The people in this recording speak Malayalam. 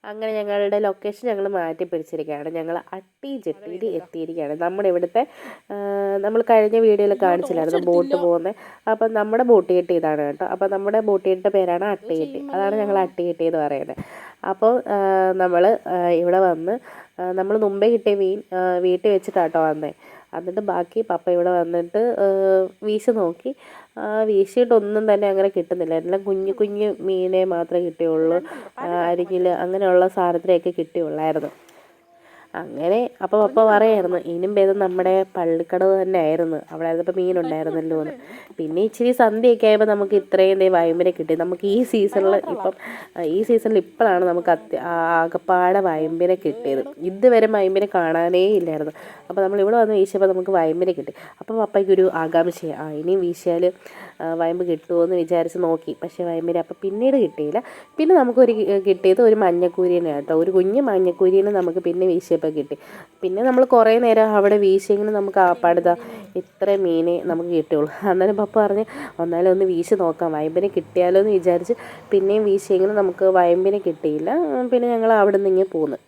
അങ്ങനെ ഞങ്ങളുടെ ലൊക്കേഷൻ ഞങ്ങൾ മാറ്റി പിടിച്ചിരിക്കുകയാണ്. ഞങ്ങൾ അട്ടി ജെട്ടിയിൽ എത്തിയിരിക്കുകയാണ്. നമ്മുടെ ഇവിടുത്തെ നമ്മൾ കഴിഞ്ഞ വീഡിയോയിൽ കാണിച്ചില്ലായിരുന്നു ബോട്ട് പോകുന്നത്. അപ്പം നമ്മുടെ ബോട്ട് കെട്ടി ഇതാണ് കേട്ടോ. അപ്പം നമ്മുടെ ബോട്ട് കെട്ടിയുടെ പേരാണ് അട്ടി കെട്ടി. അതാണ് ഞങ്ങൾ അട്ടി കെട്ടി എന്ന് പറയുന്നത്. അപ്പോൾ നമ്മൾ ഇവിടെ വന്ന് നമ്മൾ മുമ്പേ കിട്ടിയ മീൻ വീട്ടിൽ വെച്ചിട്ടാട്ടോ വന്നത്. എന്നിട്ട് ബാക്കി പപ്പ ഇവിടെ വന്നിട്ട് വീശി നോക്കി. വീശിയിട്ടൊന്നും തന്നെ അങ്ങനെ കിട്ടുന്നില്ല. എല്ലാം കുഞ്ഞു കുഞ്ഞു മീനെ മാത്രമേ കിട്ടിയുള്ളൂ. അരികിൽ അങ്ങനെയുള്ള സാധനത്തിനെയൊക്കെ കിട്ടിയുള്ളായിരുന്നു. അങ്ങനെ അപ്പോൾ പപ്പ പറയായിരുന്നു ഇനിയും ഭേദം നമ്മുടെ പള്ളിക്കടവ് തന്നെ ആയിരുന്നു, അവിടെ ആയിരുന്നപ്പോൾ മീനുണ്ടായിരുന്നല്ലോ എന്ന്. പിന്നെ ഇച്ചിരി സന്ധ്യയൊക്കെ ആയപ്പോൾ നമുക്ക് ഇത്രയും വയമ്പിനെ കിട്ടി. നമുക്ക് ഈ സീസണിൽ ഇപ്പോഴാണ് നമുക്ക് ആകപ്പാടെ വയമ്പിനെ കിട്ടിയത്. ഇതുവരെ വയമ്പിനെ കാണാനേ ഇല്ലായിരുന്നു. അപ്പോൾ നമ്മൾ ഇവിടെ വന്ന് വീശിയപ്പോൾ നമുക്ക് വയമ്പിനെ കിട്ടി. അപ്പോൾ പപ്പയ്ക്കൊരു ആകാംക്ഷയാണ്, ഇനിയും വീശിയാൽ വയമ്പ് കിട്ടുമോ എന്ന് വിചാരിച്ച് നോക്കി. പക്ഷേ വയമ്പിനെ അപ്പോൾ പിന്നീട് കിട്ടിയില്ല. പിന്നെ നമുക്കൊരു കിട്ടിയത് ഒരു മഞ്ഞക്കൂരിനെ കേട്ടോ. ഒരു കുഞ്ഞ് മഞ്ഞക്കൂരിനെ നമുക്ക് പിന്നെ വീശിയപ്പോൾ കിട്ടി. പിന്നെ നമ്മൾ കുറേ നേരം അവിടെ വീശിയെങ്കിലും നമുക്ക് ആപ്പാടുതാ ഇത്ര മീനെ നമുക്ക് കിട്ടുള്ളൂ. അന്നേരം പപ്പ പറഞ്ഞ് ഒന്നാലും ഒന്ന് വീശി നോക്കാം, വയമ്പിനെ കിട്ടിയാലോ എന്ന് വിചാരിച്ച് പിന്നെയും വീശിയെങ്കിലും നമുക്ക് വയമ്പിനെ കിട്ടിയില്ല. പിന്നെ ഞങ്ങൾ അവിടെ നിന്ന് ഇങ്ങനെ പോന്നു.